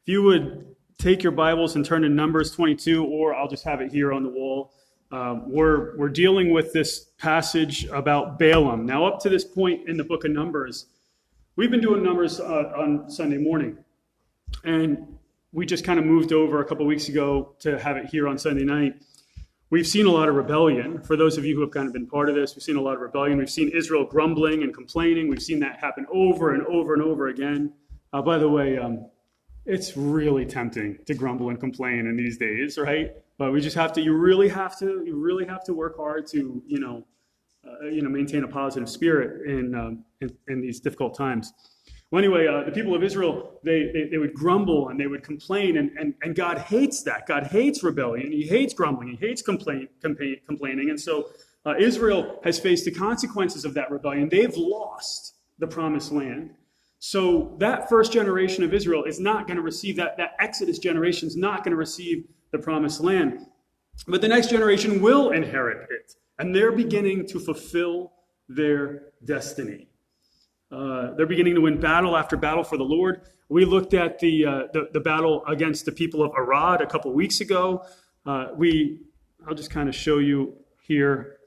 If you would take your Bibles and turn to Numbers 22, or I'll just have it here on the wall. We're dealing with this passage about Balaam. Now, up to this point in the book of Numbers, we've been doing Numbers on Sunday morning. And we just kind of moved over a couple weeks ago to have it here on Sunday night. We've seen a lot of rebellion. For those of you who have kind of been part of this, we've seen a lot of rebellion. We've seen Israel grumbling and complaining. We've seen that happen over and over and over again. By the way, it's really tempting to grumble and complain in these days, right? But we just have to. You really have to work hard to, maintain a positive spirit in these difficult times. Well, anyway, the people of Israel, they would grumble and they would complain, and God hates that. God hates rebellion. He hates grumbling. He hates complaining. And so Israel has faced the consequences of that rebellion. They've lost the promised land. So that first generation of Israel is not going to receive that Exodus generation is not going to receive the promised land. But the next generation will inherit it, and they're beginning to fulfill their destiny. They're beginning to win battle after battle for the Lord. We looked at the battle against the people of Arad a couple weeks ago. I'll just kind of show you here.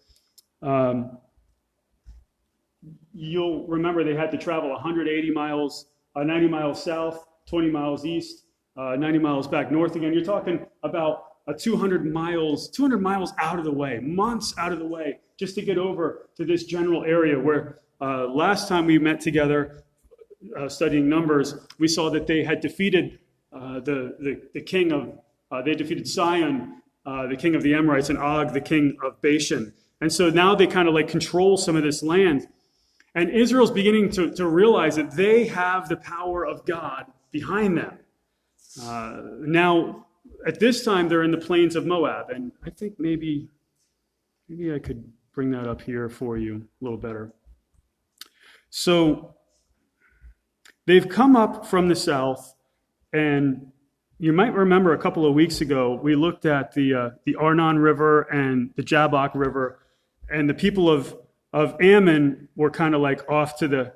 You'll remember they had to travel 180 miles, 90 miles south, 20 miles east, 90 miles back north again. You're talking about 200 miles out of the way, months out of the way, just to get over to this general area where last time we met together studying Numbers, we saw that they had defeated the king of, they defeated Sihon, the king of the Amorites, and Og, the king of Bashan. And so now they kind of like control some of this land. And Israel's beginning to realize that they have the power of God behind them. Now, at this time, they're in the plains of Moab. And I think maybe I could bring that up here for you a little better. So they've come up from the south, and you might remember a couple of weeks ago, we looked at the Arnon River and the Jabbok River, and the people of Ammon were kind of like off to the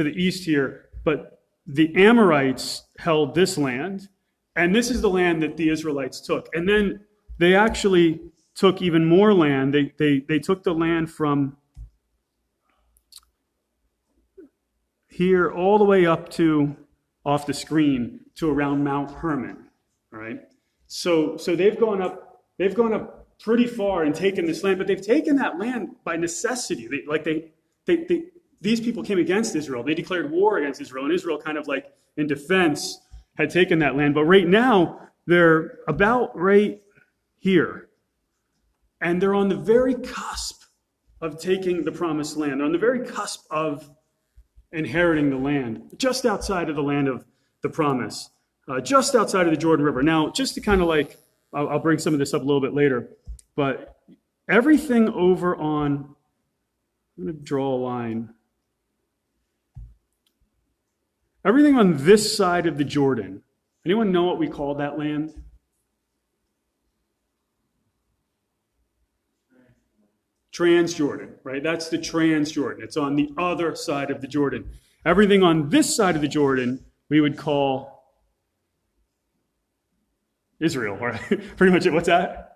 east here, but the Amorites held this land, and this is the land that the Israelites took. And then they actually took even more land. They took the land from here all the way up to, off the screen, to around Mount Hermon. All right. So they've gone up pretty far and taken this land, but they've taken that land by necessity. These people came against Israel. They declared war against Israel, and Israel kind of like in defense had taken that land. But right now, they're about right here. And they're on the very cusp of taking the promised land. They're on the very cusp of inheriting the land, just outside of the land of the promise, just outside of the Jordan River. Now, just to kind of like, I'll bring some of this up a little bit later, but everything over on, I'm going to draw a line. Everything on this side of the Jordan, anyone know what we call that land? Transjordan, right? That's the Transjordan. It's on the other side of the Jordan. Everything on this side of the Jordan, we would call Israel, right? Pretty much. What's that?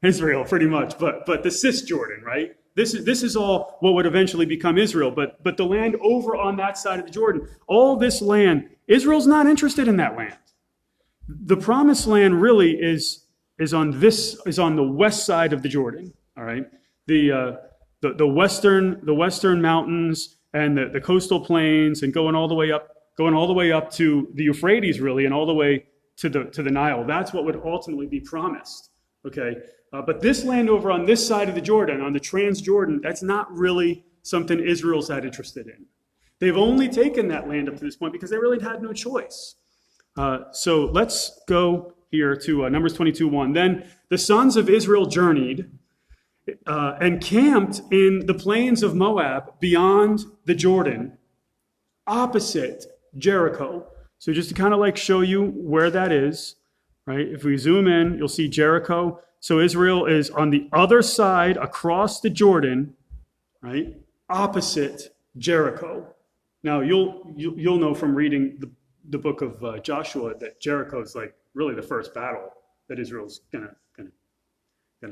Israel, pretty much. But the Cisjordan, right? This is all what would eventually become Israel. But the land over on that side of the Jordan, all this land, Israel's not interested in that land. The promised land really is on the west side of the Jordan. All right. The western mountains and the coastal plains, and going all the way up to the Euphrates, really, and all the way to the Nile. That's what would ultimately be promised. Okay, but this land over on this side of the Jordan, on the Transjordan, that's not really something Israel's that interested in. They've only taken that land up to this point because they really had no choice. So let's go here to Numbers 22:1. Then the sons of Israel journeyed and camped in the plains of Moab beyond the Jordan, opposite Jericho. So just to kind of like show you where that is, right? If we zoom in, you'll see Jericho. So Israel is on the other side across the Jordan, right? Opposite Jericho. Now you'll know from reading the book of Joshua that Jericho is like really the first battle that Israel's gonna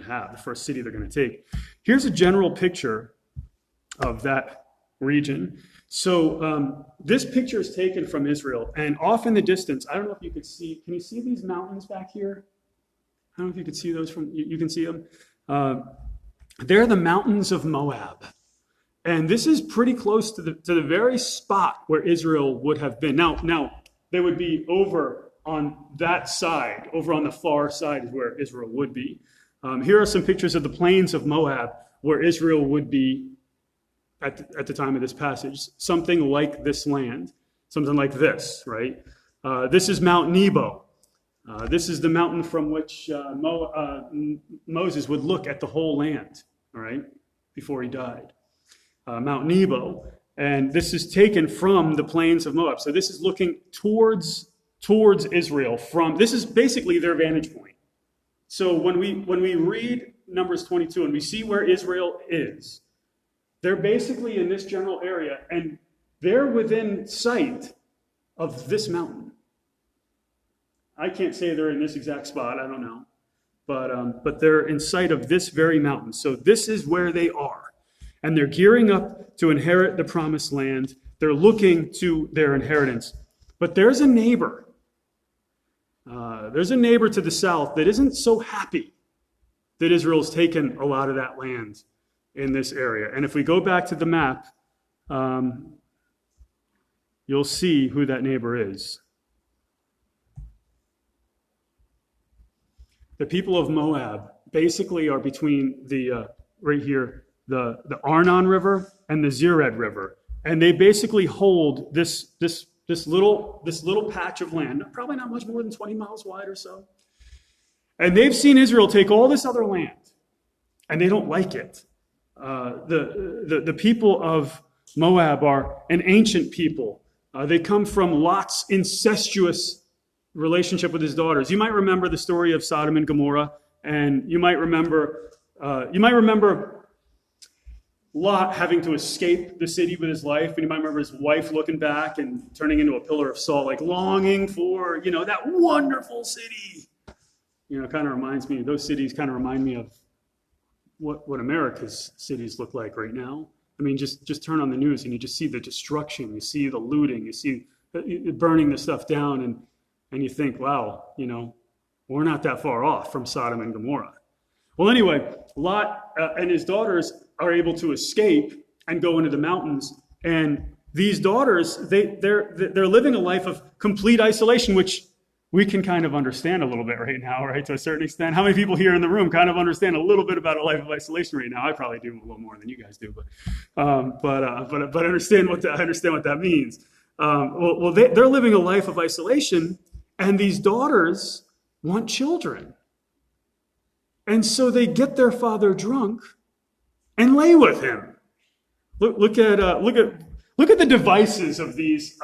have, the first city they're gonna take. Here's a general picture of that region. So this picture is taken from Israel, and off in the distance, I don't know if you could see, can you see these mountains back here? I don't know if you could see those from, you can see them. They're the mountains of Moab. And this is pretty close to the very spot where Israel would have been. Now they would be over on that side, over on the far side is where Israel would be. Here are some pictures of the plains of Moab where Israel would be at the time of this passage. Something like this land, something like this, right? This is Mount Nebo. This is the mountain from which Moses would look at the whole land, all right, before he died. Mount Nebo. And this is taken from the plains of Moab. So this is looking towards Israel from, this is basically their vantage point. So when we read Numbers 22 and we see where Israel is, they're basically in this general area, and they're within sight of this mountain. I can't say they're in this exact spot, I don't know. But they're in sight of this very mountain. So this is where they are. And they're gearing up to inherit the promised land. They're looking to their inheritance. But there's a neighbor. There's a neighbor to the south that isn't so happy that Israel's taken a lot of that land in this area. And if we go back to the map, you'll see who that neighbor is. The people of Moab basically are between right here, the Arnon River and the Zered River. And they basically hold this little patch of land, probably not much more than 20 miles wide or so. And they've seen Israel take all this other land, and they don't like it. The people of Moab are an ancient people. They come from Lot's incestuous relationship with his daughters. You might remember the story of Sodom and Gomorrah, and you might remember Lot having to escape the city with his life, and you might remember his wife looking back and turning into a pillar of salt, like longing for, that wonderful city. Kind of reminds me, those cities kind of remind me of what America's cities look like right now. I mean, just turn on the news and you just see the destruction, you see the looting, you see burning the stuff down, and you think, wow, we're not that far off from Sodom and Gomorrah. Well, anyway, Lot and his daughters are able to escape and go into the mountains. And these daughters, they're living a life of complete isolation, which we can kind of understand a little bit right now, right, to a certain extent. How many people here in the room kind of understand a little bit about a life of isolation right now? I probably do a little more than you guys do, but I understand what that means. They're living a life of isolation, and these daughters want children. And so they get their father drunk and lay with him. Look at the devices of these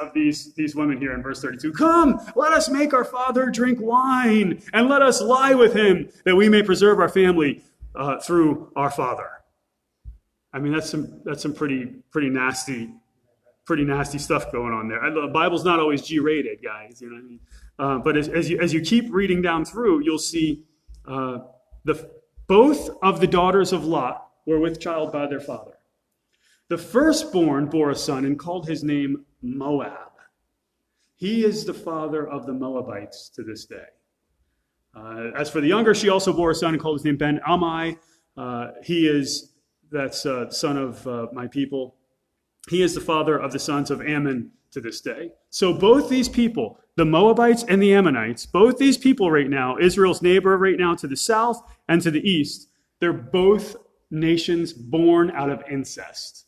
women here in verse 32. Come, let us make our father drink wine, and let us lie with him, that we may preserve our family through our father. I mean, that's some pretty nasty stuff going on there. The Bible's not always G-rated, guys. You know what I mean? But as you keep reading down through, you'll see both of the daughters of Lot were with child by their father. The firstborn bore a son and called his name Moab. He is the father of the Moabites to this day. As for the younger, she also bore a son and called his name Ben-Ammi. That's son of my people. He is the father of the sons of Ammon to this day. So both these people, the Moabites and the Ammonites, both these people right now, Israel's neighbor right now to the south and to the east, they're both nations born out of incest.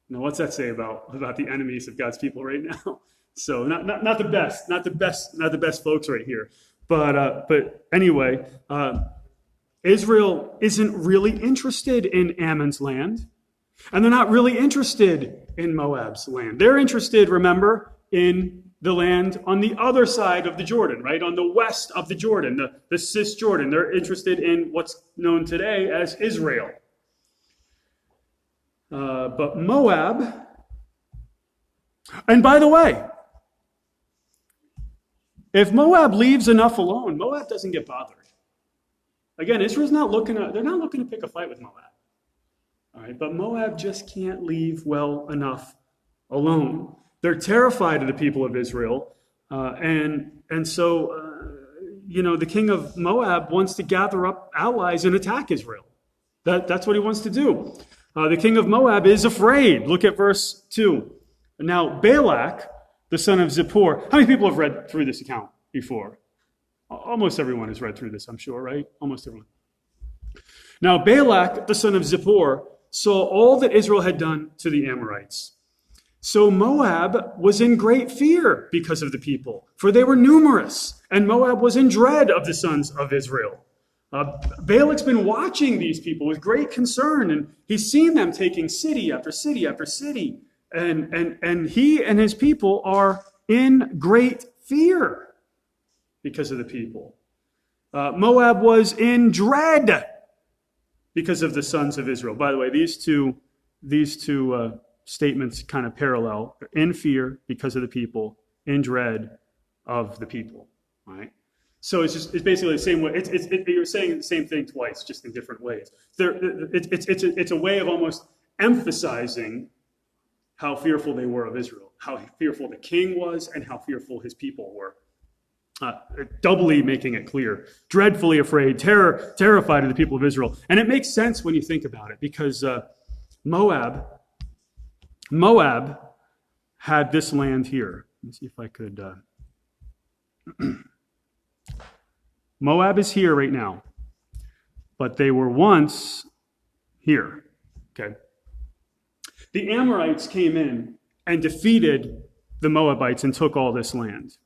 Now, what's that say about the enemies of God's people right now? So not the best folks right here. But anyway, Israel isn't really interested in Ammon's land, and they're not really interested in Moab's land. They're interested, remember, in the land on the other side of the Jordan, right? On the west of the Jordan, the Cisjordan. They're interested in what's known today as Israel. But Moab, and by the way, If Moab leaves enough alone, Moab doesn't get bothered. Again, Israel's they're not looking to pick a fight with Moab. All right, but Moab just can't leave well enough alone. They're terrified of the people of Israel, and so the king of Moab wants to gather up allies and attack Israel. That's what he wants to do. The king of Moab is afraid. Look at verse 2. Now, Balak, the son of Zippor. How many people have read through this account before? Almost everyone has read through this, I'm sure, right? Almost everyone. Now, Balak, the son of Zippor, saw all that Israel had done to the Amorites. So Moab was in great fear because of the people, for they were numerous, and Moab was in dread of the sons of Israel. Balak's been watching these people with great concern, and he's seen them taking city after city after city, and he and his people are in great fear because of the people. Moab was in dread because of the sons of Israel. By the way, these two statements kind of parallel. In fear because of the people, in dread of the people. Right? So it's basically the same way. You're saying the same thing twice, just in different ways. It's a way of almost emphasizing how fearful they were of Israel, how fearful the king was, and how fearful his people were. Doubly making it clear. Dreadfully afraid, terrified of the people of Israel. And it makes sense when you think about it, because Moab had this land here. Let me see if I could... Moab is here right now, but they were once here. Okay. The Amorites came in and defeated the Moabites and took all this land.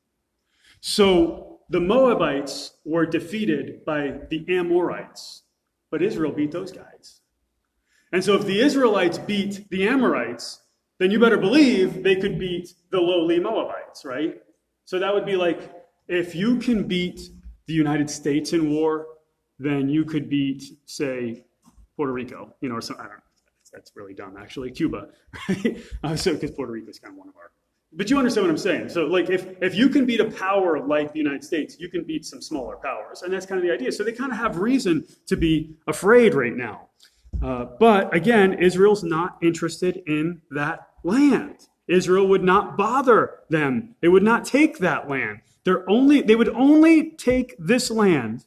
So the Moabites were defeated by the Amorites, but Israel beat those guys. And so if the Israelites beat the Amorites, then you better believe they could beat the lowly Moabites, right? So that would be like, if you can beat the United States in war, then you could beat, say, Puerto Rico, or something. I don't know. That's really dumb, actually. Cuba, right? So because Puerto Rico is kind of one of our. But you understand what I'm saying. So, like, if you can beat a power like the United States, you can beat some smaller powers, and that's kind of the idea. So they kind of have reason to be afraid right now. But again, Israel's not interested in that land. Israel would not bother them. They would not take that land. They would only take this land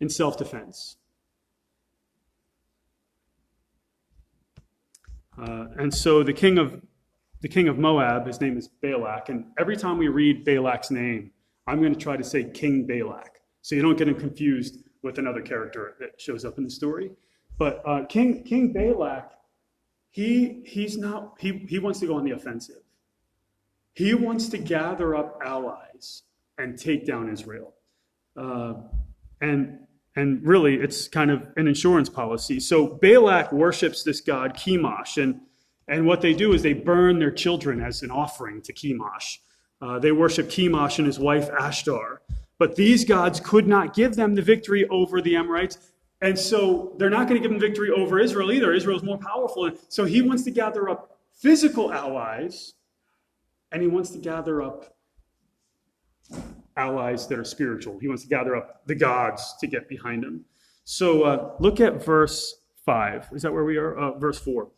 in self-defense. And so the king of Moab, his name is Balak, and every time we read Balak's name, I'm going to try to say King Balak, so you don't get him confused with another character that shows up in the story. But King Balak, he wants to go on the offensive. He wants to gather up allies and take down Israel. And really, it's kind of an insurance policy. So Balak worships this god Chemosh, and what they do is they burn their children as an offering to Chemosh. They worship Chemosh and his wife Ashtar. But these gods could not give them the victory over the Amorites, and so they're not going to give them victory over Israel either. Israel's more powerful. So he wants to gather up physical allies, and he wants to gather up allies that are spiritual. He wants to gather up the gods to get behind him. So look at verse 5. Is that where we are? Verse 4.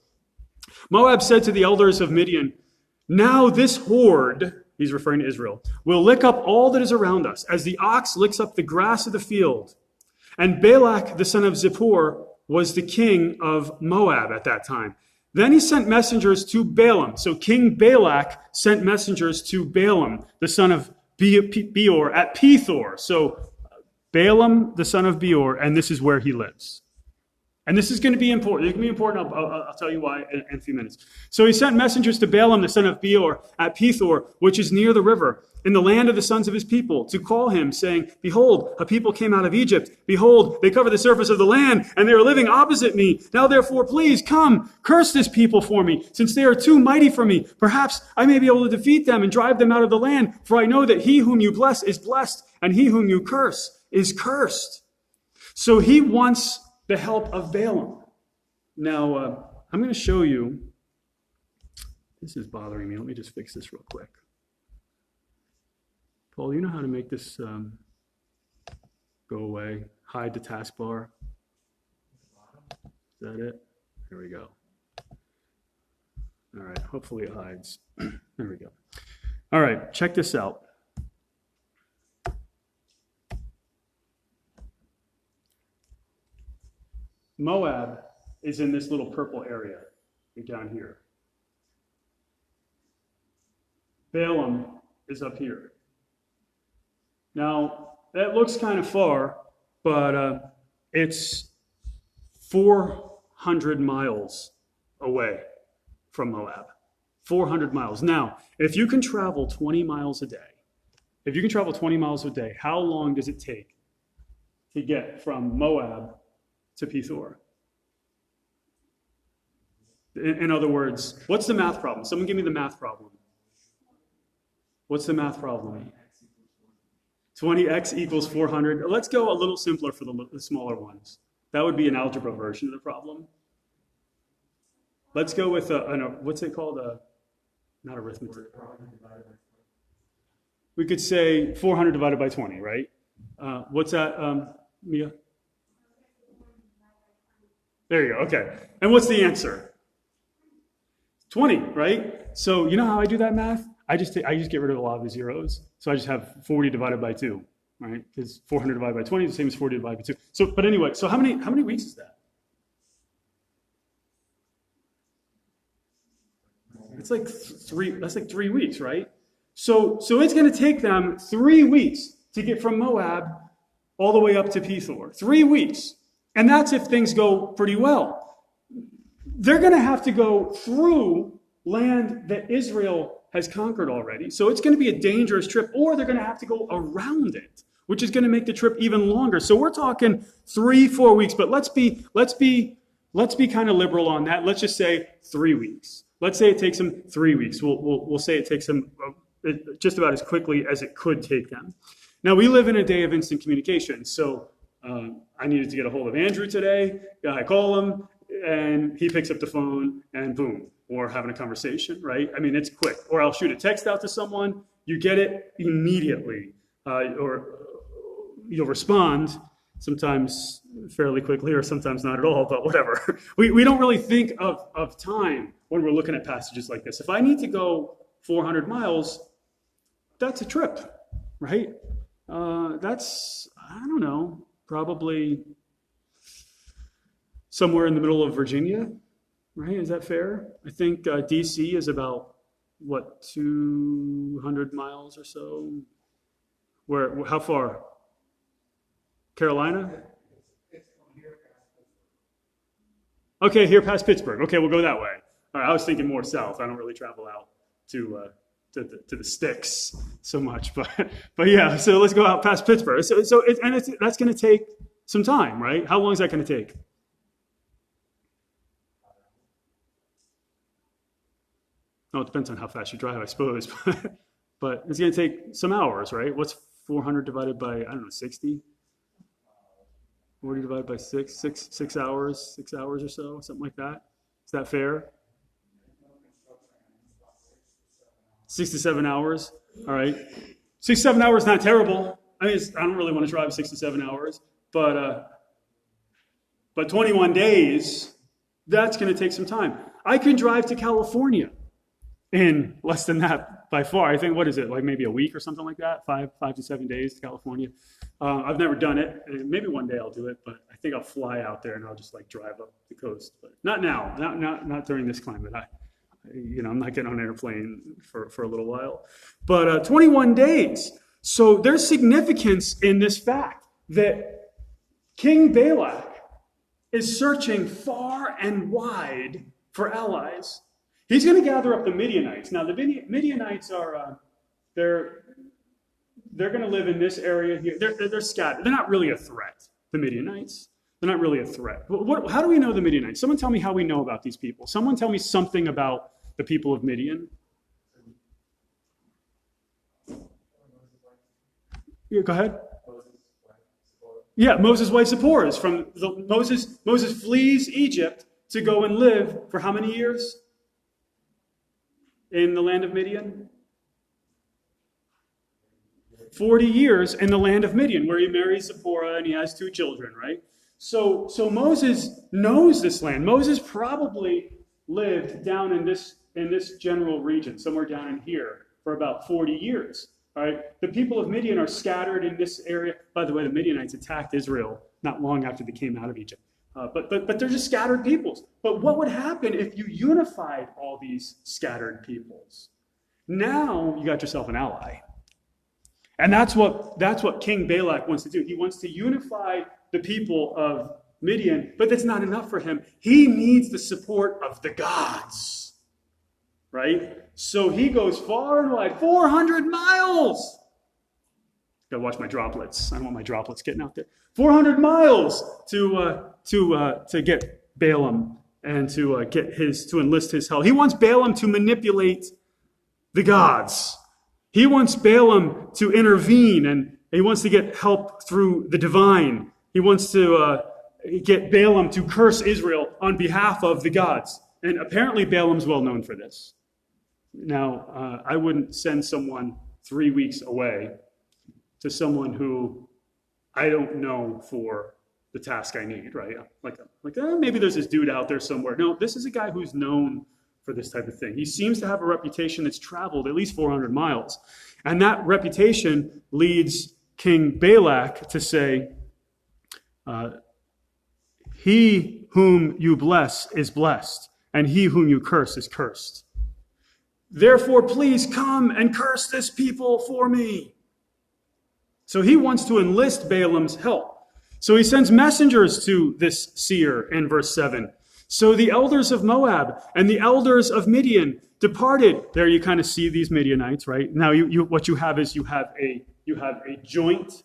Moab said to the elders of Midian, "Now this horde," he's referring to Israel, "will lick up all that is around us, as the ox licks up the grass of the field." And Balak, the son of Zippor, was the king of Moab at that time. Then he sent messengers to Balaam. So King Balak sent messengers to Balaam, the son of Beor, at Pethor. So Balaam, the son of Beor, and this is where he lives. And this is going to be important. It's going to be important. I'll tell you why in a few minutes. So he sent messengers to Balaam, the son of Beor, at Pethor, which is near the river, in the land of the sons of his people, to call him, saying, "Behold, a people came out of Egypt. Behold, they cover the surface of the land, and they are living opposite me. Now therefore, please come, curse this people for me, since they are too mighty for me. Perhaps I may be able to defeat them and drive them out of the land. For I know that he whom you bless is blessed, and he whom you curse is cursed." So he wants the help of Balaam. Now, I'm going to show you. This is bothering me. Let me just fix this real quick. Paul, you know how to make this go away? Hide the taskbar. Is that it? There we go. All right, hopefully it hides. There we go. All right, check this out. Moab is in this little purple area down here. Balaam is up here. Now, that looks kind of far, but it's 400 miles away from Moab. 400 miles. Now, if you can travel 20 miles a day, how long does it take to get from Moab to Pethor? In other words, what's the math problem? Someone give me the math problem. What's the math problem? 20x equals 400. Let's go a little simpler for the smaller ones. That would be an algebra version of the problem. Let's go with what's it called? Not arithmetic. We could say 400 divided by 20, right? What's that, Mia? There you go. Okay. And what's the answer? 20, right? So you know how I do that math? I just get rid of a lot of the zeros. So I just have 40 divided by 2, right? Because 400 divided by 20 is the same as 40 divided by 2. So, but anyway, so how many weeks is that? It's like that's like 3 weeks, right? So it's going to take them 3 weeks to get from Moab all the way up to Pethor. 3 weeks. And that's if things go pretty well. They're going to have to go through land that Israel has conquered already. So it's going to be a dangerous trip, or they're going to have to go around it, which is going to make the trip even longer. So we're talking 3-4 weeks, but let's be kind of liberal on that. Let's just say 3 weeks. Let's say it takes them 3 weeks. We'll say it takes them just about as quickly as it could take them. Now, we live in a day of instant communication. So I needed to get a hold of Andrew today. I call him, and he picks up the phone, and boom, we're having a conversation, right? I mean, it's quick. Or I'll shoot a text out to someone. You get it immediately. Or you'll respond sometimes fairly quickly or sometimes not at all, but whatever. We don't really think of time when we're looking at passages like this. If I need to go 400 miles, that's a trip, right? That's, I don't know, probably somewhere in the middle of Virginia, right? Is that fair? I think D.C. is about, 200 miles or so? How far? Carolina? Okay, here past Pittsburgh. Okay, we'll go that way. All right, I was thinking more south. I don't really travel out to the sticks so much, but yeah. So let's go out past Pittsburgh. That's going to take some time, right? How long is that going to take? Oh, it depends on how fast you drive, I suppose. But it's going to take some hours, right? What's 400 divided by, I don't know, 60? 40 divided by 6 hours, 6 hours or so, something like that. Is that fair? 6 to 7 hours. All right. 6 to 7 hours, not terrible. I mean, I don't really want to drive 6 to 7 hours, but 21 days, that's going to take some time. I can drive to California in less than that by far. I think, what is it, like maybe a week or something like that? 5 to 7 days to California. I've never done it. Maybe one day I'll do it, but I think I'll fly out there and I'll just like drive up the coast. But not now, not during this climate. I'm not getting on an airplane for a little while. But 21 days. So there's significance in this fact that King Balak is searching far and wide for allies. He's going to gather up the Midianites. Now, the Midianites are, they're going to live in this area here. They're scattered. They're not really a threat, the Midianites. They're not really a threat. How do we know the Midianites? Someone tell me how we know about these people. Someone tell me something about the people of Midian. Yeah, go ahead. Yeah, Moses' wife Zipporah is from Moses flees Egypt to go and live for how many years in the land of Midian? 40 years in the land of Midian, where he marries Zipporah and he has 2 children, right? So Moses knows this land. Moses probably lived down in this general region, somewhere down in here, for about 40 years. Right? The people of Midian are scattered in this area. By the way, the Midianites attacked Israel not long after they came out of Egypt. But they're just scattered peoples. But what would happen if you unified all these scattered peoples? Now you got yourself an ally. And that's what King Balak wants to do. He wants to unify the people of Midian, but that's not enough for him. He needs the support of the gods. Right? So he goes far and wide, 400 miles. Gotta watch my droplets. I don't want my droplets getting out there. 400 miles to get Balaam and to enlist his help. He wants Balaam to manipulate the gods. He wants Balaam to intervene, and he wants to get help through the divine. He wants to get Balaam to curse Israel on behalf of the gods. And apparently Balaam's well known for this. Now, I wouldn't send someone 3 weeks away to someone who I don't know for the task I need, right? Maybe there's this dude out there somewhere. No, this is a guy who's known for this type of thing. He seems to have a reputation that's traveled at least 400 miles. And that reputation leads King Balak to say, he whom you bless is blessed, and he whom you curse is cursed. Therefore, please come and curse this people for me. So he wants to enlist Balaam's help. So he sends messengers to this seer in verse 7. So the elders of Moab and the elders of Midian departed. There you kind of see these Midianites, right? Now what you have is you have a joint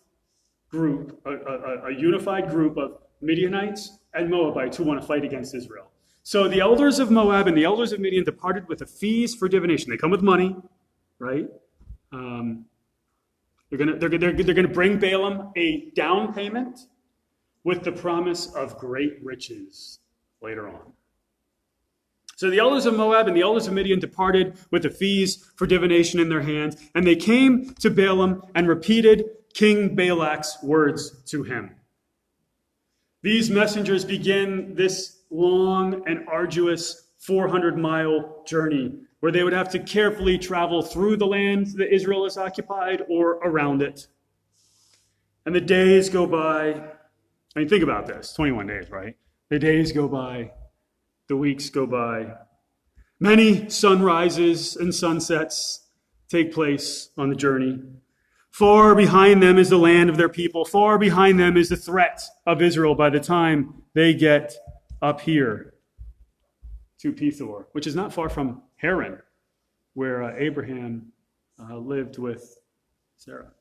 group, a unified group of Midianites and Moabites who want to fight against Israel. So the elders of Moab and the elders of Midian departed with the fees for divination. They come with money, right? They're gonna bring Balaam a down payment with the promise of great riches later on. So the elders of Moab and the elders of Midian departed with the fees for divination in their hands, and they came to Balaam and repeated King Balak's words to him. These messengers begin this long and arduous 400-mile journey where they would have to carefully travel through the land that Israel has occupied or around it. And the days go by. I mean, think about this, 21 days, right? The days go by, the weeks go by. Many sunrises and sunsets take place on the journey. Far behind them is the land of their people. Far behind them is the threat of Israel by the time they get up here to Pethor, which is not far from Haran, where Abraham lived with Sarah.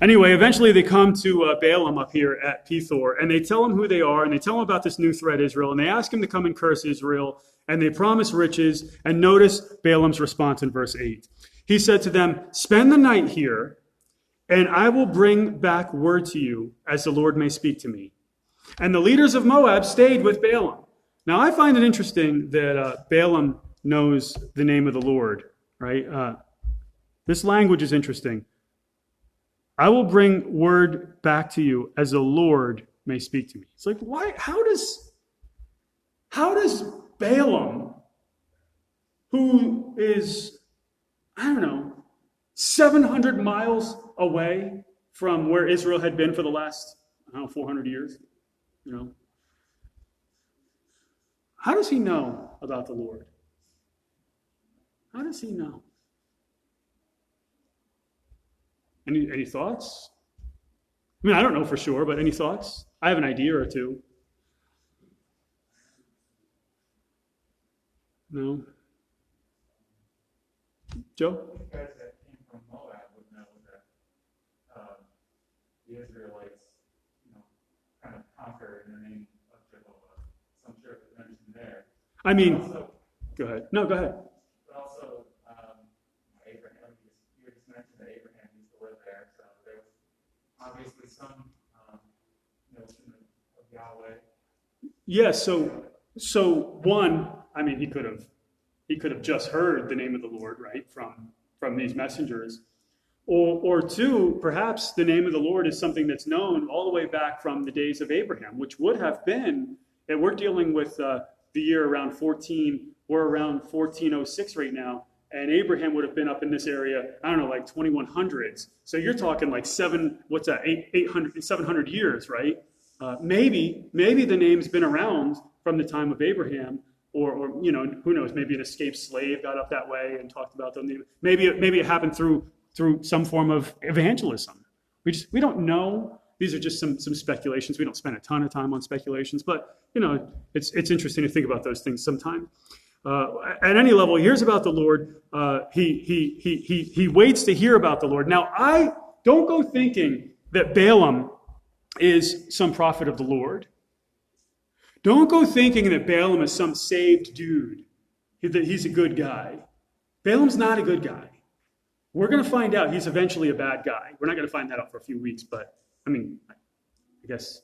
Anyway, eventually they come to Balaam up here at Pethor, and they tell him who they are, and they tell him about this new threat, Israel, and they ask him to come and curse Israel, and they promise riches. And notice Balaam's response in verse 8. He said to them, "Spend the night here, and I will bring back word to you as the Lord may speak to me." And the leaders of Moab stayed with Balaam. Now, I find it interesting that Balaam knows the name of the Lord, right? This language is interesting. I will bring word back to you as the Lord may speak to me. It's like, why? How does Balaam, who is, 700 miles away from where Israel had been for the last, 400 years, how does he know about the Lord? How does he know? Any thoughts? I mean, I don't know for sure, but any thoughts? I have an idea or two. No? Joe? The guys that came from Moab would know that the Israelites, kind of conquered in the name of Jehovah. So I'm sure it was mentioned there. I mean, go ahead. No, go ahead. But also, Abraham, you just mentioned that Abraham used to live there, so there was obviously some notion of Yahweh. Yeah, so one, I mean, he could have just heard the name of the Lord, right, from these messengers. Or two, perhaps the name of the Lord is something that's known all the way back from the days of Abraham, which would have been, and we're dealing with the year around 14, we're around 1406 right now, and Abraham would have been up in this area, I don't know, like 2100s. So you're talking like 700 years, right? Maybe the name's been around from the time of Abraham, or who knows, maybe an escaped slave got up that way and talked about them. Maybe it happened through some form of evangelism. We don't know. These are just some speculations. We don't spend a ton of time on speculations, but it's interesting to think about those things sometime. At any level, he hears about the Lord. He waits to hear about the Lord. Now, I don't go thinking that Balaam is some prophet of the Lord. Don't go thinking that Balaam is some saved dude, that he's a good guy. Balaam's not a good guy. We're going to find out he's eventually a bad guy. We're not going to find that out for a few weeks, but I guess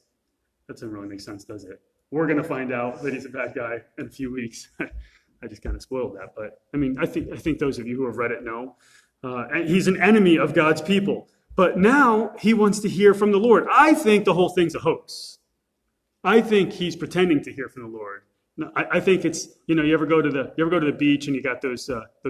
that doesn't really make sense, does it? We're going to find out that he's a bad guy in a few weeks. I just kind of spoiled that, but I think those of you who have read it know. And he's an enemy of God's people. But now he wants to hear from the Lord. I think the whole thing's a hoax. I think he's pretending to hear from the Lord. No, I think it's, you ever go to the beach and you got those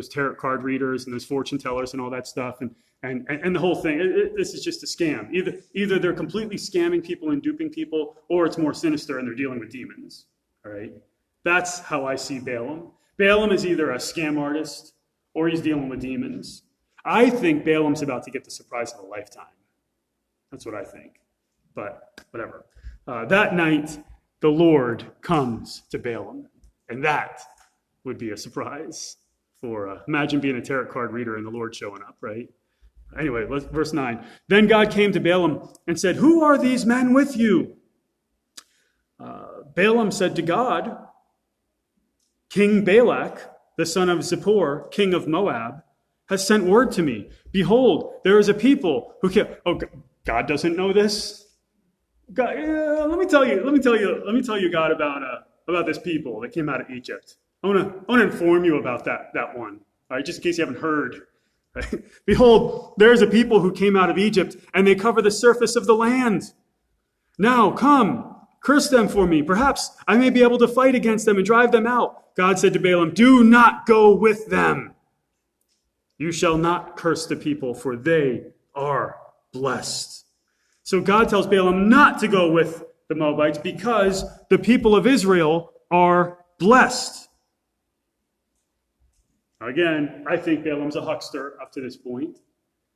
tarot card readers and those fortune tellers and all that stuff, and the whole thing. This is just a scam. Either they're completely scamming people and duping people, or it's more sinister and they're dealing with demons. All right, that's how I see Balaam. Balaam is either a scam artist or he's dealing with demons. I think Balaam's about to get the surprise of a lifetime. That's what I think. But whatever. That night, the Lord comes to Balaam, and that would be a surprise for, imagine being a tarot card reader and the Lord showing up, right? Anyway, verse 9. Then God came to Balaam and said, "Who are these men with you?" Balaam said to God, "King Balak, the son of Zippor, king of Moab, has sent word to me. Behold, there is a people who can..." Oh, God doesn't know this? God, let me tell you, God, about this people that came out of Egypt. I want to inform you about that one. All right, just in case you haven't heard. Right? Behold, there is a people who came out of Egypt, and they cover the surface of the land. Now, come, curse them for me. Perhaps I may be able to fight against them and drive them out. God said to Balaam, "Do not go with them. You shall not curse the people, for they are blessed." So God tells Balaam not to go with the Moabites because the people of Israel are blessed. Again, I think Balaam's a huckster up to this point,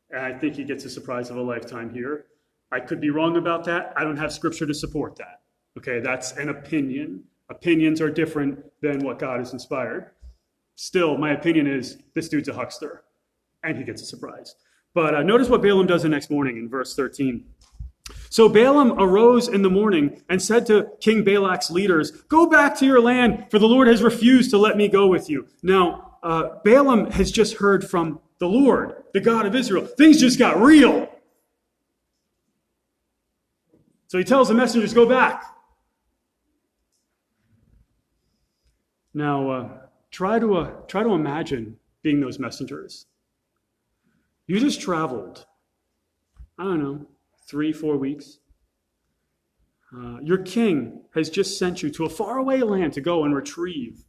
and I think he gets a surprise of a lifetime here. I could be wrong about that. I don't have scripture to support that. Okay, that's an opinion. Opinions are different than what God has inspired. Still, my opinion is this dude's a huckster, and he gets a surprise. But notice what Balaam does the next morning in verse 13. So Balaam arose in the morning and said to King Balak's leaders, "Go back to your land, for the Lord has refused to let me go with you." Now, Balaam has just heard from the Lord, the God of Israel. Things just got real. So he tells the messengers, "Go back." Now, try to imagine being those messengers. You just traveled, I don't know, 3-4 weeks. Your king has just sent you to a faraway land to go and retrieve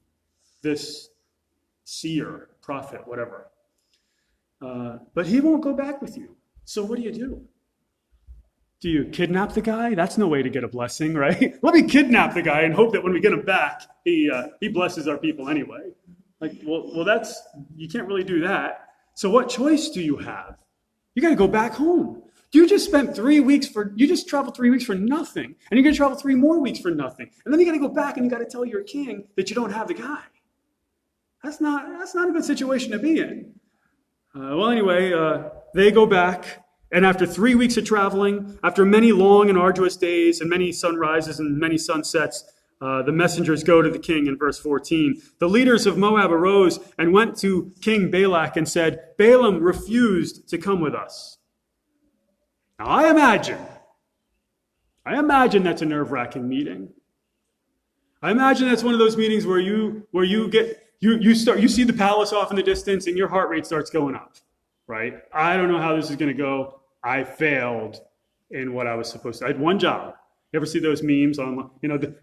this seer, prophet, whatever. But he won't go back with you. So what do? Do you kidnap the guy? That's no way to get a blessing, right? Let me kidnap the guy and hope that when we get him back, he blesses our people anyway. Well, that's, you can't really do that. So what choice do you have? You got to go back home. You just traveled 3 weeks for nothing. And you're going to travel 3 more weeks for nothing. And then you got to go back and you got to tell your king that you don't have the guy. That's not a good situation to be in. Anyway, they go back. And after 3 weeks of traveling, after many long and arduous days and many sunrises and many sunsets, the messengers go to the king in verse 14. The leaders of Moab arose and went to King Balak and said, "Balaam refused to come with us." Now, I imagine that's a nerve-wracking meeting. I imagine that's one of those meetings where you see the palace off in the distance and your heart rate starts going up. right? I don't know how this is going to go. I failed in what I was supposed to. I had one job. You ever see those memes on,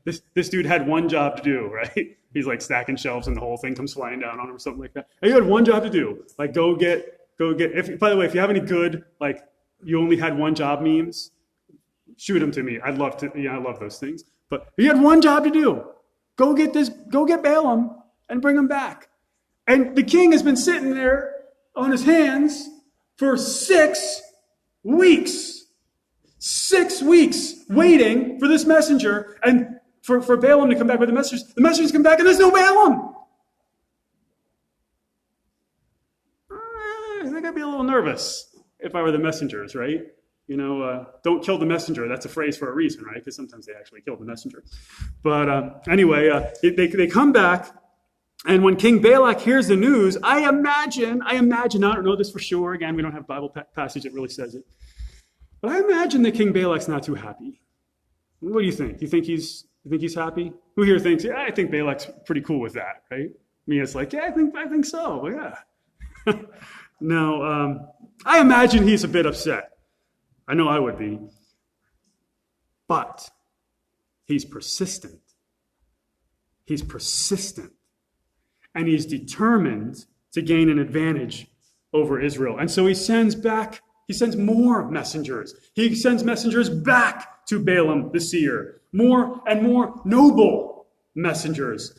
this dude had one job to do, right? He's like stacking shelves and the whole thing comes flying down on him or something like that. And you had one job to do, like go get. By the way, if you have any good, like you only had one job memes, shoot them to me. I'd love to. I love those things. But you had one job to do. Go get Balaam and bring him back. And the king has been sitting there on his hands for 6 weeks. 6 weeks waiting for this messenger and for Balaam to come back with the messengers. The messengers come back and there's no Balaam. I think I'd be a little nervous if I were the messengers, right? Don't kill the messenger. That's a phrase for a reason, right? Because sometimes they actually kill the messenger. But anyway, they come back. And when King Balak hears the news, I imagine, I don't know this for sure. Again, we don't have a Bible passage that really says it. But I imagine that King Balak's not too happy. What do you think? You think he's happy? Who here thinks, yeah, I think Balak's pretty cool with that, right? Me, it's like, yeah, I think so. Yeah. No, I imagine he's a bit upset. I know I would be. But he's persistent. He's persistent. And he's determined to gain an advantage over Israel. And so he sends more messengers. He sends messengers back to Balaam the Seer. More and more noble messengers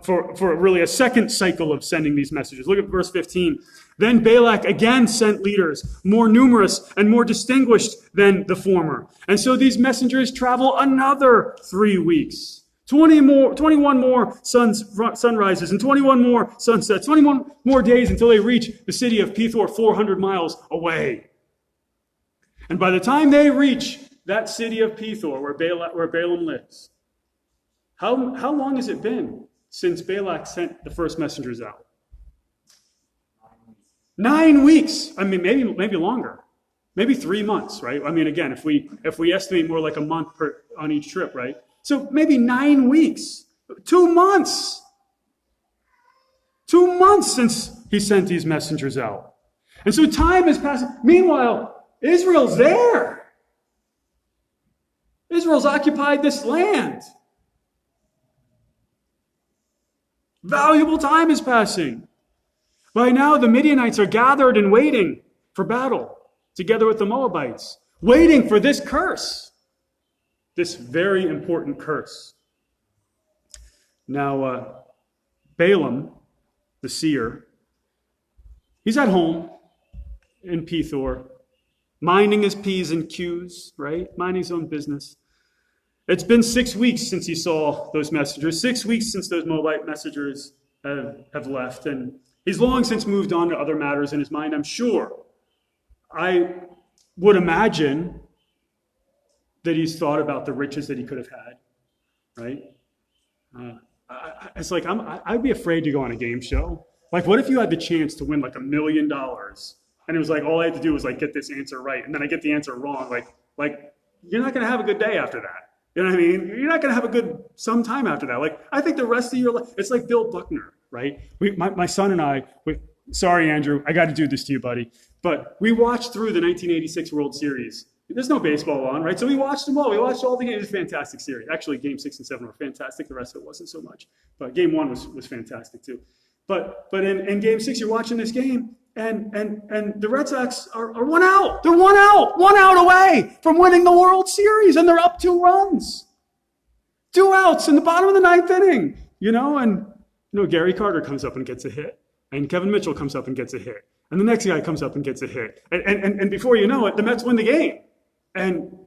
for really a second cycle of sending these messages. Look at verse 15. Then Balak again sent leaders, more numerous and more distinguished than the former. And so these messengers travel another 3 weeks. 21 more sunrises and 21 more sunsets, 21 more days until they reach the city of Pethor 400 miles away. And by the time they reach that city of Pethor where Balaam lives, how long has it been since Balak sent the first messengers out? 9 weeks. I mean, maybe longer. Maybe 3 months, right? I mean, again, if we estimate more like a month on each trip, right? So maybe 9 weeks, 2 months. 2 months since he sent these messengers out. And so time is passing. Meanwhile, Israel's there. Israel's occupied this land. Valuable time is passing. By now, the Midianites are gathered and waiting for battle, together with the Moabites, waiting for this curse. This very important curse. Now, Balaam, the seer, he's at home in Pethor, minding his P's and Q's, right? Minding his own business. It's been 6 weeks since he saw those messengers, 6 weeks since those Moabite messengers have left, and he's long since moved on to other matters in his mind, I'm sure. I would imagine that he's thought about the riches that he could have had, right? It's like, I'd be afraid to go on a game show. Like, what if you had the chance to win like $1 million? And it was like, all I had to do was like get this answer right. And then I get the answer wrong. Like you're not going to have a good day after that. You know what I mean? You're not going to have some time after that. Like, I think the rest of your life, it's like Bill Buckner, right? My son and I, sorry, Andrew, I got to do this to you, buddy. But we watched through the 1986 World Series. There's no baseball on, right? So we watched them all. We watched all the games. It was a fantastic series. Actually, Game 6 and 7 were fantastic. The rest of it wasn't so much. But Game 1 was fantastic too. But in Game 6, you're watching this game, and the Red Sox are 1 out. They're 1 out away from winning the World Series, and they're up 2 runs. 2 outs in the bottom of the 9th inning, and Gary Carter comes up and gets a hit, and Kevin Mitchell comes up and gets a hit, and the next guy comes up and gets a hit, and before you know it, the Mets win the game. And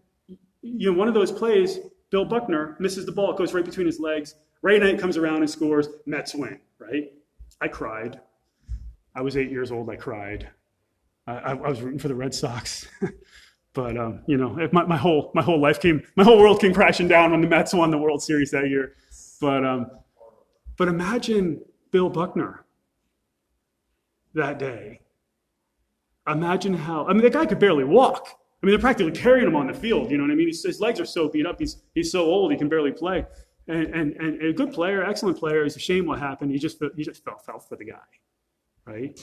one of those plays, Bill Buckner misses the ball. It goes right between his legs. Ray Knight comes around and scores. Mets win, right? I cried. I was 8 years old. I cried. I was rooting for the Red Sox. But, my whole world came crashing down when the Mets won the World Series that year. But imagine Bill Buckner that day. Imagine the guy could barely walk. They're practically carrying him on the field. You know what I mean? His legs are so beat up. He's so old. He can barely play. And a good player, excellent player. It's a shame what happened. He just felt for the guy, right?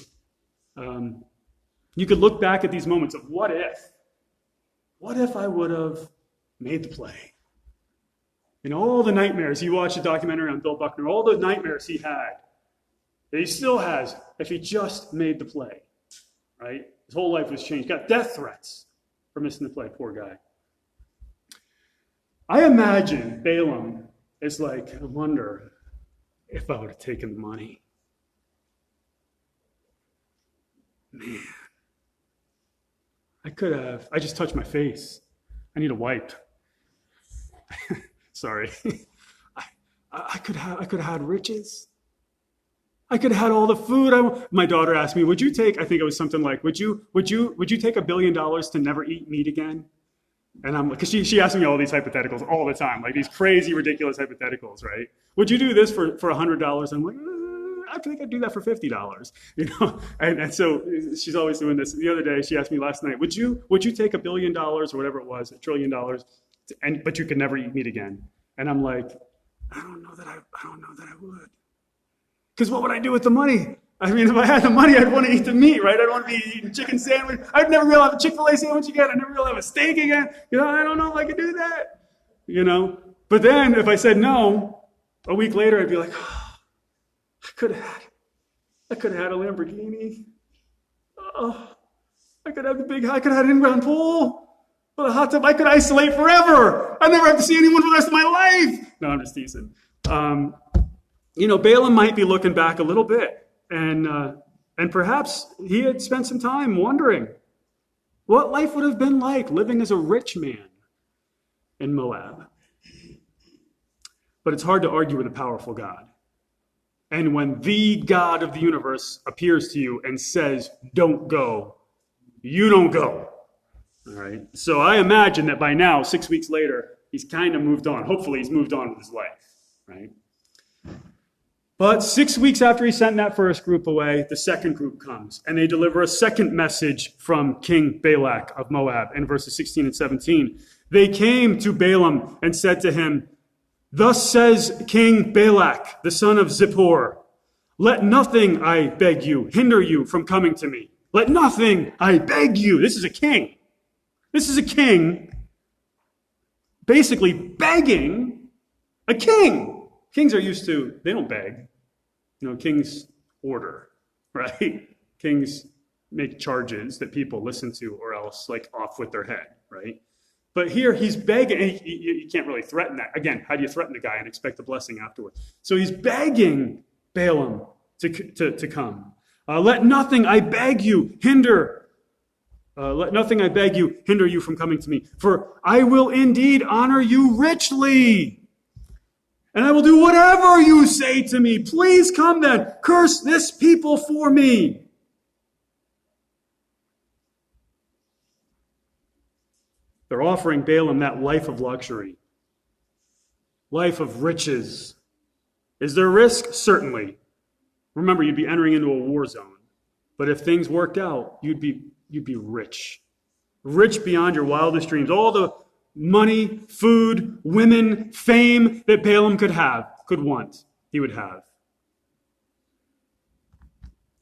You could look back at these moments of what if? What if I would have made the play? All the nightmares. You watch a documentary on Bill Buckner, all the nightmares he had, that he still has, if he just made the play, right? His whole life was changed. Got death threats for missing the play, poor guy. I imagine Balaam is like, I wonder if I would have taken the money. Man, I just touched my face. I need a wipe. Sorry. I could have had riches. I could have had all the food. My daughter asked me, would you take, I think it was something like, would you take $1 billion to never eat meat again? And I'm like, because she asked me all these hypotheticals all the time, like these crazy, ridiculous hypotheticals, right? Would you do this for $100? I'm like, I think I'd do that for $50, And so she's always doing this. The other day, she asked me last night, would you take $1 billion or whatever it was, $1 trillion, but you could never eat meat again? And I'm like, I don't know that I would. Because what would I do with the money? I mean, if I had the money, I'd want to eat the meat, right? I'd want to be eating chicken sandwich. I'd never be able to have a Chick-fil-A sandwich again. I'd never be able to have a steak again. I don't know if I could do that. But then if I said no, a week later, I'd be like, oh, I could have had a Lamborghini. Oh, I could have an in-ground pool with a hot tub. I could isolate forever. I'd never have to see anyone for the rest of my life. No, I'm just teasing. Balaam might be looking back a little bit. And perhaps he had spent some time wondering what life would have been like living as a rich man in Moab. But it's hard to argue with a powerful God. And when the God of the universe appears to you and says, don't go, you don't go. All right. So I imagine that by now, 6 weeks later, he's kind of moved on. Hopefully he's moved on with his life, right? But 6 weeks after he sent that first group away, the second group comes, and they deliver a second message from King Balak of Moab in verses 16 and 17. They came to Balaam and said to him, thus says King Balak, the son of Zippor, let nothing, I beg you, hinder you from coming to me. Let nothing, I beg you. This is a king. This is a king basically begging a king. Kings are used to, they don't beg. Kings order, right? Kings make charges that people listen to or else off with their head, right? But here he's begging. You can't really threaten that. Again, how do you threaten the guy and expect a blessing afterwards? So he's begging Balaam to come. Let nothing, I beg you, hinder you from coming to me. For I will indeed honor you richly. And I will do whatever you say to me. Please come then. Curse this people for me. They're offering Balaam that life of luxury, life of riches. Is there risk? Certainly. Remember, you'd be entering into a war zone. But if things worked out, you'd be rich. Rich beyond your wildest dreams. All the money, food, women, fame that Balaam could want, he would have.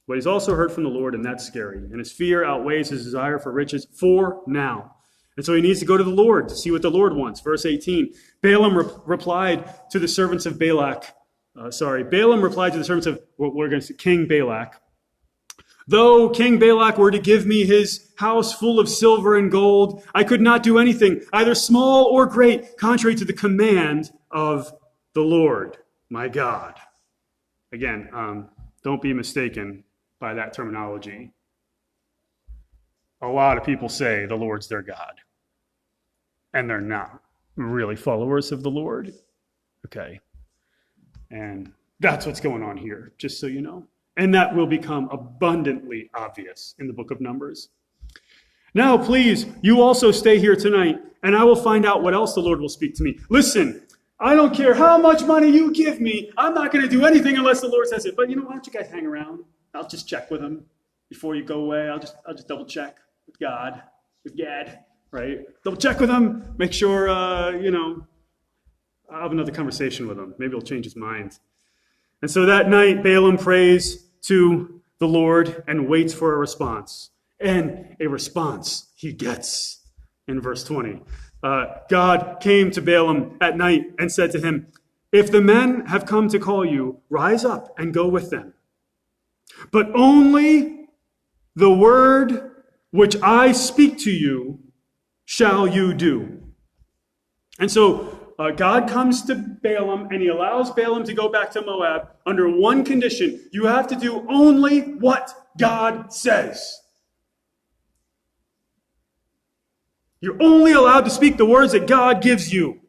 But he's also heard from the Lord, and that's scary. And his fear outweighs his desire for riches for now. And so he needs to go to the Lord to see what the Lord wants. Verse 18, Balaam replied to the servants of Balaam replied to the servants of, we're going to say King Balak, though King Balak were to give me his house full of silver and gold, I could not do anything, either small or great, contrary to the command of the Lord, my God. Again, don't be mistaken by that terminology. A lot of people say the Lord's their God, and they're not really followers of the Lord. Okay. And that's what's going on here, just so you know. And that will become abundantly obvious in the book of Numbers. Now, please, you also stay here tonight, and I will find out what else the Lord will speak to me. Listen, I don't care how much money you give me. I'm not going to do anything unless the Lord says it. But why don't you guys hang around? I'll just check with him before you go away. I'll just double check with God, right? Double check with him. Make sure, I'll have another conversation with him. Maybe he'll change his mind. And so that night, Balaam prays to the Lord and waits for a response. And a response he gets in verse 20. God came to Balaam at night and said to him, "If the men have come to call you, rise up and go with them. But only the word which I speak to you shall you do." And so God comes to Balaam and he allows Balaam to go back to Moab under one condition. You have to do only what God says. You're only allowed to speak the words that God gives you.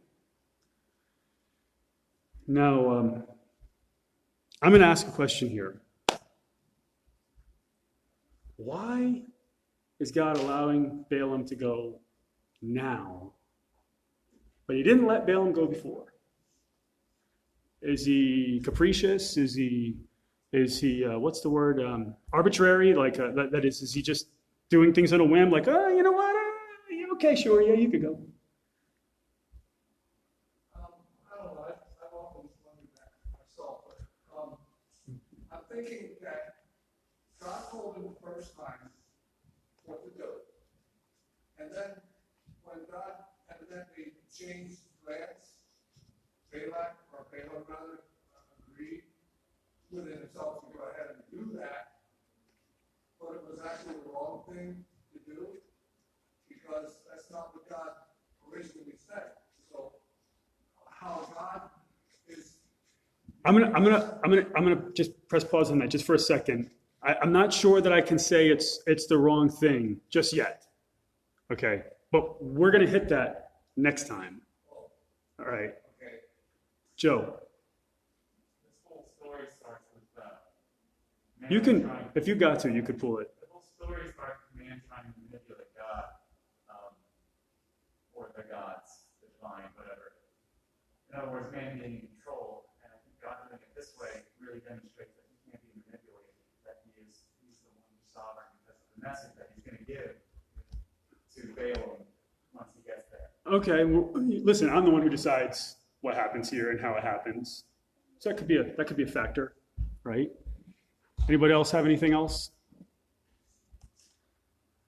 Now, I'm going to ask a question here. Why is God allowing Balaam to go now, but he didn't let Balaam go before? Is he capricious? Is he what's the word? Arbitrary? Like, that is he just doing things on a whim? Like, oh, you know what? Okay, sure, yeah, you could go. I don't know. I've often wondered that myself. But, I'm thinking that God told him the first time what to do. And then when God evidently changed plans, Balaam rather, agreed within himself to go ahead and do that, but it was actually the wrong thing to do, because that's not what God originally said. So how God is. I'm gonna just press pause on that just for a second. I'm not sure that I can say it's the wrong thing just yet. Okay, but we're gonna hit that next time. All right. Okay. Joe. This whole story starts with You can, if you got to, you could pull it. The whole story starts with man trying to manipulate God, or the gods, the divine, whatever. In other words, man being in control, and I think God doing it this way really demonstrates that he can't be manipulated, that he's the one who's sovereign because of the message that he's going to give to Balaam once he gets there. Okay, well, listen, I'm the one who decides what happens here and how it happens. So that could be a factor, right? Anybody else have anything else?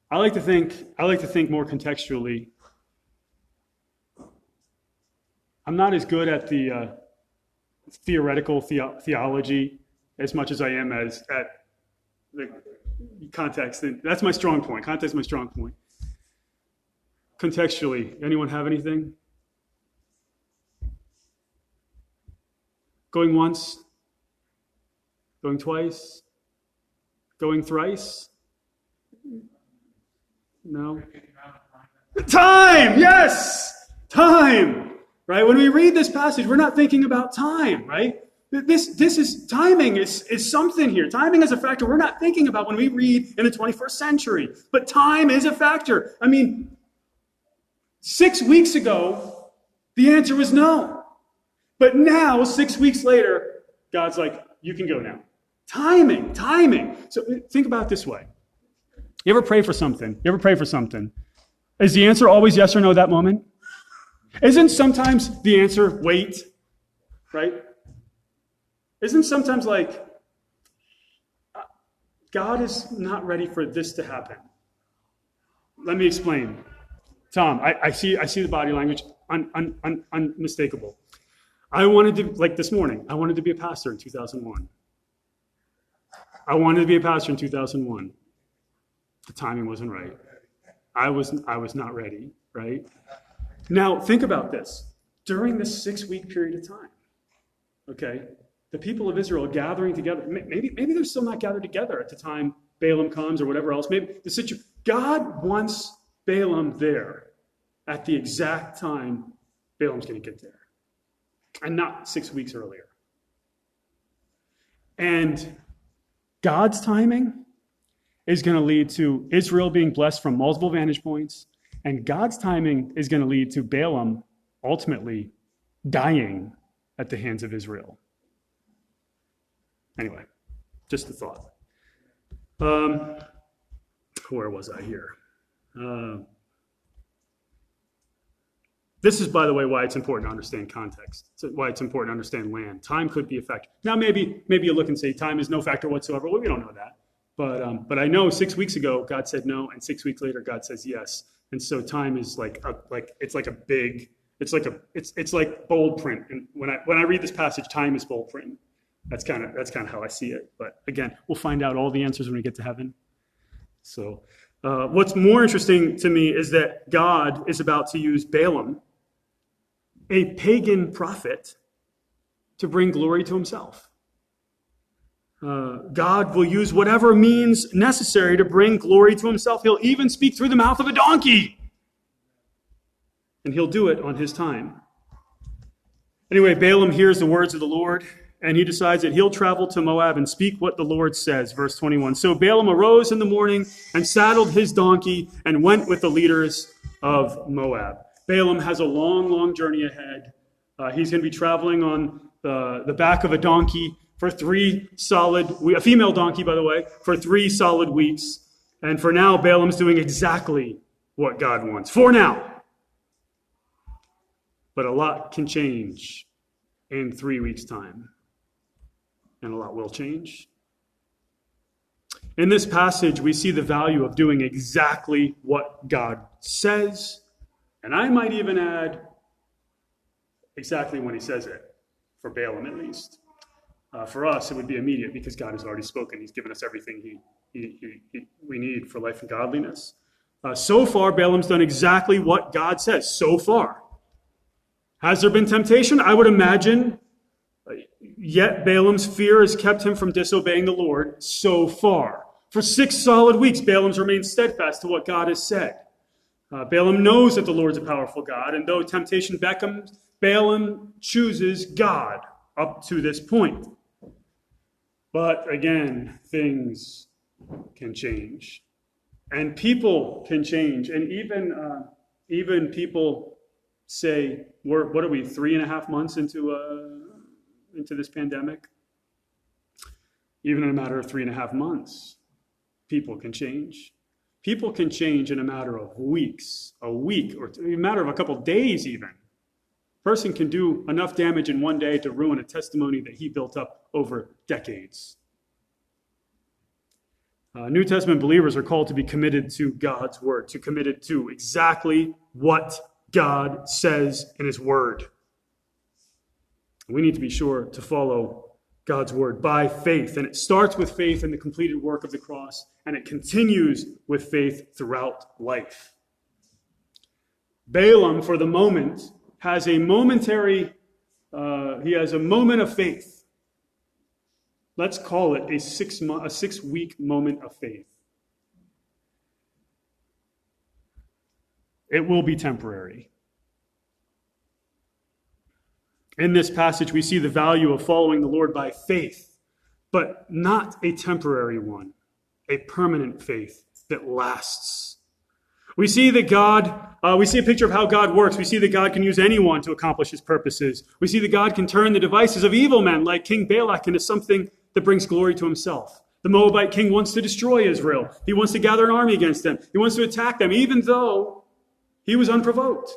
I like to think more contextually. I'm not as good at the theoretical theology as much as I am at the context. And that's my strong point. Context is my strong point. Contextually, anyone have anything? Going once? Going twice? Going thrice? No? Time! Yes! Time! Right? When we read this passage, we're not thinking about time, right? This is timing is something here. Timing is a factor we're not thinking about when we read in the 21st century. But time is a factor. I mean, 6 weeks ago, the answer was no. But now, 6 weeks later, God's like, you can go now. Timing. So think about it this way. You ever pray for something? Is the answer always yes or no that moment? Isn't sometimes the answer wait, right? Isn't sometimes like, God is not ready for this to happen. Let me explain. Tom, I see the body language, unmistakable. I wanted to, like this morning, I wanted to be a pastor in 2001. The timing wasn't right. I was not ready, right? Now, think about this. During this 6-week period of time, okay, the people of Israel gathering together, maybe they're still not gathered together at the time Balaam comes or whatever else. Maybe God wants Balaam there at the exact time Balaam's going to get there, and not 6 weeks earlier. And God's timing is going to lead to Israel being blessed from multiple vantage points, and God's timing is going to lead to Balaam ultimately dying at the hands of Israel. Anyway, just a thought. Where was I here? This is, by the way, why it's important to understand context. It's why it's important to understand land. Time could be a factor. Now, maybe you look and say time is no factor whatsoever. Well, we don't know that. But I know 6 weeks ago God said no, and 6 weeks later God says yes. And so time is like it's like bold print. And when I read this passage, time is bold print. That's kind of how I see it. But again, we'll find out all the answers when we get to heaven. So what's more interesting to me is that God is about to use Balaam, a pagan prophet, to bring glory to himself. God will use whatever means necessary to bring glory to himself. He'll even speak through the mouth of a donkey. And he'll do it on his time. Anyway, Balaam hears the words of the Lord, and he decides that he'll travel to Moab and speak what the Lord says. Verse 21. So Balaam arose in the morning and saddled his donkey and went with the leaders of Moab. Balaam has a long, long journey ahead. He's going to be traveling on the back of a donkey for a female donkey, by the way, for 3 solid weeks. And for now, Balaam's doing exactly what God wants. For now. But a lot can change in 3 weeks' time. And a lot will change. In this passage, we see the value of doing exactly what God says. And I might even add exactly when he says it, for Balaam at least. For us, it would be immediate because God has already spoken. He's given us everything we need for life and godliness. So far, Balaam's done exactly what God says. So far. Has there been temptation? I would imagine. Yet Balaam's fear has kept him from disobeying the Lord so far. For 6 solid weeks, Balaam's remained steadfast to what God has said. Balaam knows that the Lord's a powerful God, and though temptation beckons, Balaam chooses God up to this point. But again, things can change. And people can change. And even people say, what are we, 3.5 months into this pandemic? Even in a matter of 3.5 months, people can change. People can change in a matter of weeks, a week, or a matter of a couple of days even. A person can do enough damage in one day to ruin a testimony that he built up over decades. New Testament believers are called to be committed to God's word, to committed to exactly what God says in his word. We need to be sure to follow God's word by faith. And it starts with faith in the completed work of the cross, and it continues with faith throughout life. Balaam, for the moment, has a moment of faith. Let's call it a 6-week moment of faith. It will be temporary. In this passage, we see the value of following the Lord by faith, but not a temporary one, a permanent faith that lasts. We see that we see a picture of how God works. We see that God can use anyone to accomplish his purposes. We see that God can turn the devices of evil men like King Balak into something that brings glory to himself. The Moabite king wants to destroy Israel. He wants to gather an army against them. He wants to attack them, even though he was unprovoked.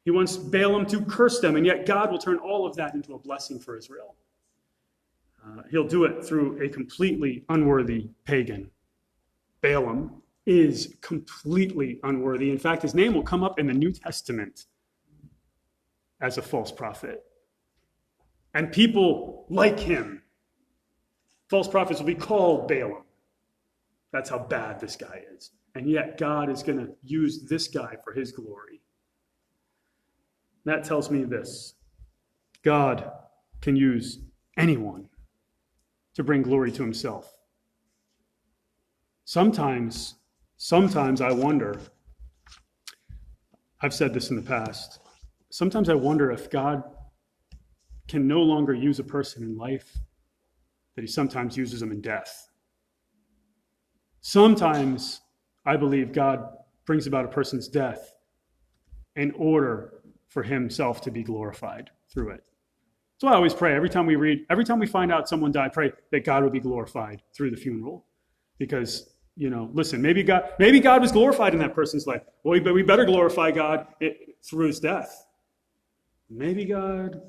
He wants Balaam to curse them, and yet God will turn all of that into a blessing for Israel. He'll do it through a completely unworthy pagan. Balaam is completely unworthy. In fact, his name will come up in the New Testament as a false prophet. And people like him, false prophets, will be called Balaam. That's how bad this guy is. And yet God is going to use this guy for his glory. That tells me this: God can use anyone to bring glory to himself. Sometimes I wonder, I've said this in the past, sometimes I wonder if God can no longer use a person in life, that he sometimes uses them in death. Sometimes I believe God brings about a person's death in order for himself to be glorified through it. So I always pray every time we find out someone died, pray that God would be glorified through the funeral. Because, listen, maybe God was glorified in that person's life. Well, but we better glorify God through his death. Maybe God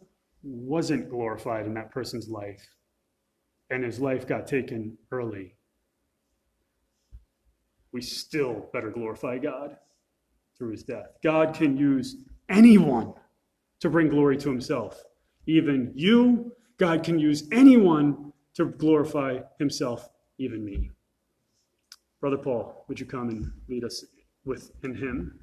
wasn't glorified in that person's life, and his life got taken early, we still better glorify God through his death. God can use anyone to bring glory to himself. Even you, God can use anyone to glorify himself, even me. Brother Paul, would you come and lead us in hymn?